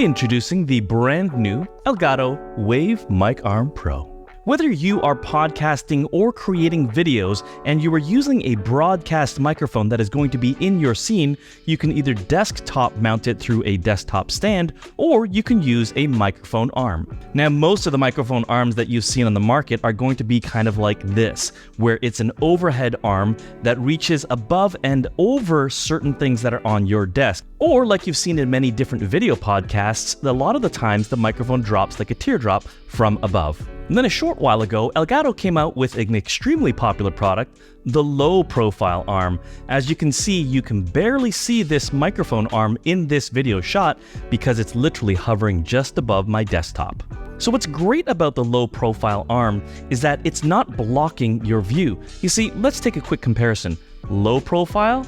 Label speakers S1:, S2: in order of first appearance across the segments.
S1: Introducing the brand new Elgato Wave Mic Arm Pro. Whether you are podcasting or creating videos and you are using a broadcast microphone that is going to be in your scene, you can either desktop mount it through a desktop stand or you can use a microphone arm. Now, most of the microphone arms that you've seen on the market are going to be kind of like this, where it's an overhead arm that reaches above and over certain things that are on your desk. Or like you've seen in many different video podcasts, a lot of the times the microphone drops like a teardrop from above. And then a short while ago, Elgato came out with an extremely popular product, the low profile arm. As you can barely see this microphone arm in this video shot because it's literally hovering just above my desktop. So what's great about the low profile arm is that it's not blocking your view. You see, let's take a quick comparison. Low profile,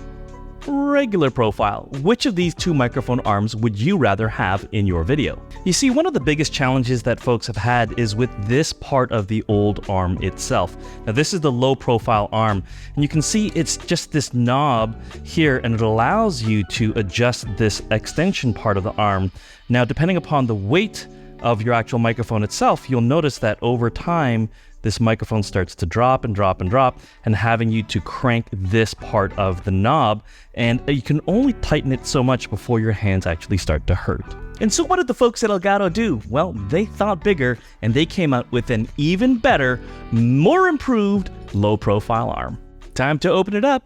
S1: regular profile. Which of these two microphone arms would you rather have in your video? You see, one of the biggest challenges that folks have had is with this part of the old arm itself. Now, this is the low profile arm, and you can see it's just this knob here, and it allows you to adjust this extension part of the arm. Now, depending upon the weight of your actual microphone itself, you'll notice that over time, this microphone starts to drop and drop and drop, and having you to crank this part of the knob, and you can only tighten it so much before your hands actually start to hurt. And so what did the folks at Elgato do? Well, they thought bigger, and they came out with an even better, more improved low profile arm. Time to open it up.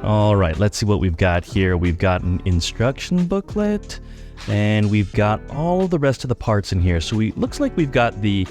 S1: All right, let's see what we've got here. We've got an instruction booklet, and we've got all the rest of the parts in here. So looks like we've got the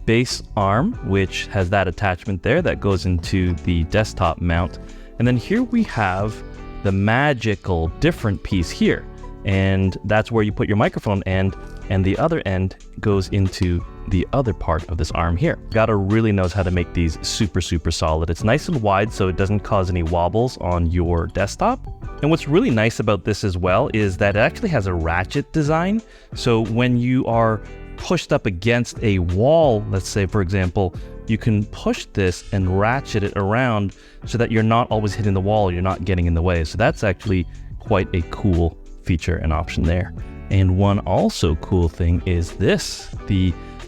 S1: base arm, which has that attachment there that goes into the desktop mount. And then here we have the magical different piece here. And that's where you put your microphone end, and the other end goes into the other part of this arm here. Elgato really knows how to make these super solid. It's nice and wide so it doesn't cause any wobbles on your desktop. And what's really nice about this as well is that it actually has a ratchet design. So when you are pushed up against a wall, let's say for example, you can push this and ratchet it around so that you're not always hitting the wall, you're not getting in the way. So that's actually quite a cool feature and option there. And one also cool thing is this.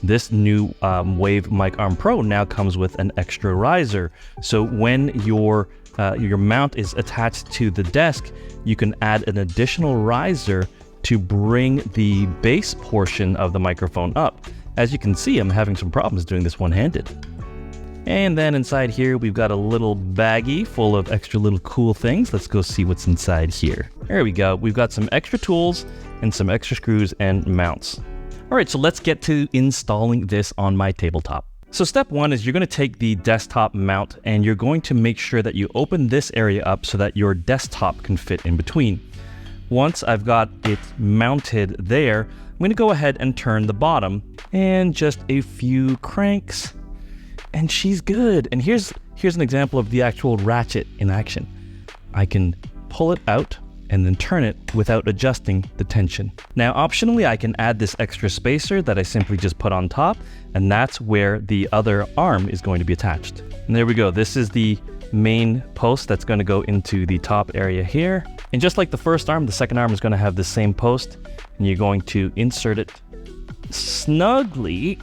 S1: This new Wave Mic Arm Pro now comes with an extra riser. So when your mount is attached to the desk, you can add an additional riser to bring the base portion of the microphone up. As you can see, I'm having some problems doing this one-handed. And then inside here, we've got a little baggie full of extra little cool things. Let's go see what's inside here. There we go. We've got some extra tools and some extra screws and mounts. All right, so let's get to installing this on my tabletop. So step one is you're going to take the desktop mount and you're going to make sure that you open this area up so that your desktop can fit in between. Once I've got it mounted there, I'm going to go ahead and turn the bottom and just a few cranks and she's good. And here's an example of the actual ratchet in action. I can pull it out and then turn it without adjusting the tension. Now, optionally, I can add this extra spacer that I simply just put on top, and that's where the other arm is going to be attached. And there we go. This is the main post that's going to go into the top area here. And just like the first arm, the second arm is going to have the same post, and you're going to insert it snugly.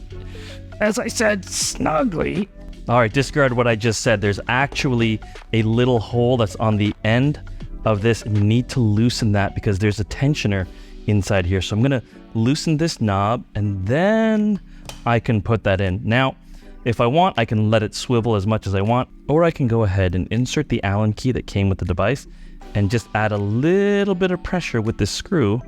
S1: As I said, snugly. All right, disregard what I just said. There's actually a little hole that's on the end of this, and you need to loosen that because there's a tensioner inside here. So I'm gonna loosen this knob and then I can put that in. Now, if I want, I can let it swivel as much as I want, or I can go ahead and insert the Allen key that came with the device and just add a little bit of pressure with this screw,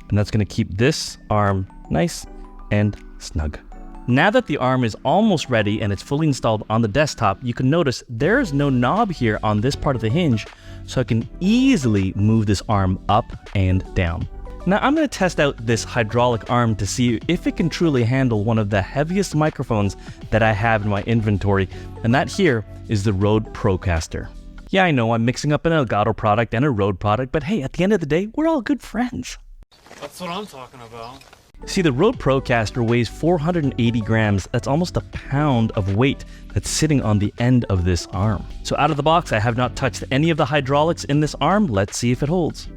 S1: and that's gonna keep this arm nice and snug. Now that the arm is almost ready and it's fully installed on the desktop, you can notice there's no knob here on this part of the hinge, so I can easily move this arm up and down. Now I'm going to test out this hydraulic arm to see if it can truly handle one of the heaviest microphones that I have in my inventory, and that here is the Rode Procaster. Yeah, I know I'm mixing up an Elgato product and a Rode product, but hey, at the end of the day, we're all good friends.
S2: That's what I'm talking about.
S1: See, the Rode Procaster weighs 480 grams. That's almost a pound of weight that's sitting on the end of this arm. So out of the box, I have not touched any of the hydraulics in this arm. Let's see if it holds.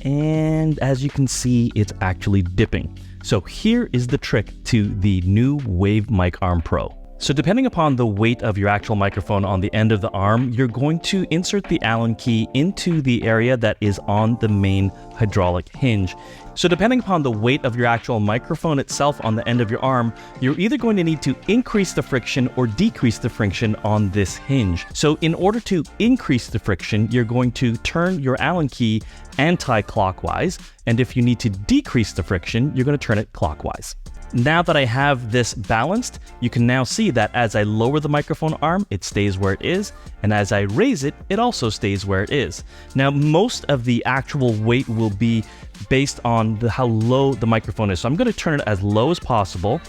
S1: and as you can see, it's actually dipping. So here is the trick to the new Wave Mic Arm Pro. So depending upon the weight of your actual microphone on the end of the arm, you're going to insert the Allen key into the area that is on the main hydraulic hinge. So depending upon the weight of your actual microphone itself on the end of your arm, you're either going to need to increase the friction or decrease the friction on this hinge. So in order to increase the friction, you're going to turn your Allen key anti-clockwise, and if you need to decrease the friction, you're going to turn it clockwise. Now that I have this balanced, you can now see that as I lower the microphone arm, it stays where it is, and as I raise it, it also stays where it is. Now, most of the actual weight will be based on how low the microphone is. So I'm going to turn it as low as possible,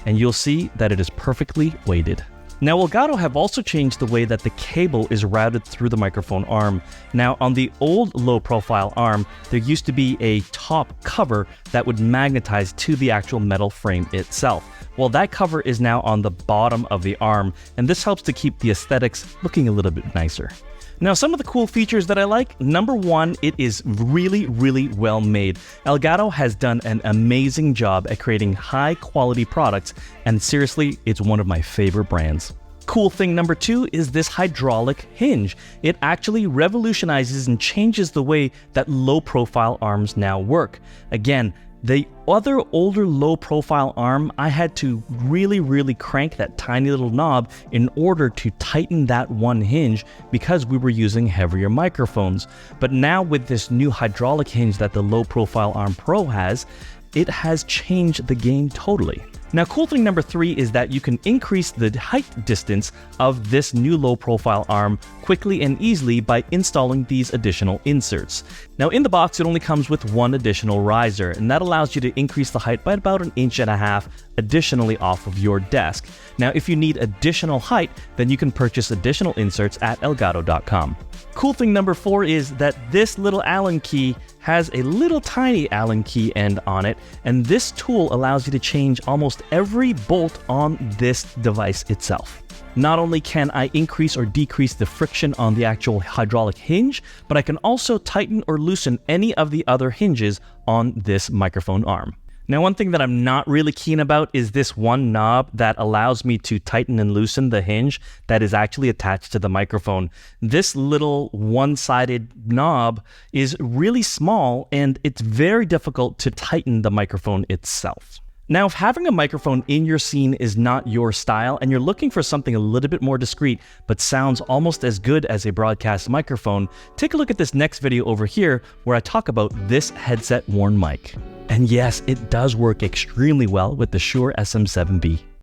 S1: and you'll see that it is perfectly weighted. Now, Elgato have also changed the way that the cable is routed through the microphone arm. Now, on the old low-profile arm, there used to be a top cover that would magnetize to the actual metal frame itself. Well, that cover is now on the bottom of the arm, and this helps to keep the aesthetics looking a little bit nicer. Now, some of the cool features that I like, number one, it is really, really well made. Elgato has done an amazing job at creating high quality products, and seriously, it's one of my favorite brands. Cool thing number two is this hydraulic hinge. It actually revolutionizes and changes the way that low profile arms now work. Again, the other older low profile arm, I had to really crank that tiny little knob in order to tighten that one hinge because we were using heavier microphones. But now with this new hydraulic hinge that the low profile arm Pro has, it has changed the game totally. Now, cool thing number three is that you can increase the height distance of this new low profile arm quickly and easily by installing these additional inserts. Now, in the box, it only comes with one additional riser, and that allows you to increase the height by about 1.5 inches additionally off of your desk. Now, if you need additional height, then you can purchase additional inserts at elgato.com. Cool thing number four is that this little Allen key has a little tiny Allen key end on it, and this tool allows you to change almost every bolt on this device itself. Not only can I increase or decrease the friction on the actual hydraulic hinge, but I can also tighten or loosen any of the other hinges on this microphone arm. Now, one thing that I'm not really keen about is this one knob that allows me to tighten and loosen the hinge that is actually attached to the microphone. This little one-sided knob is really small, and it's very difficult to tighten the microphone itself. Now, if having a microphone in your scene is not your style and you're looking for something a little bit more discreet but sounds almost as good as a broadcast microphone, take a look at this next video over here where I talk about this headset worn mic. And yes, it does work extremely well with the Shure SM7B.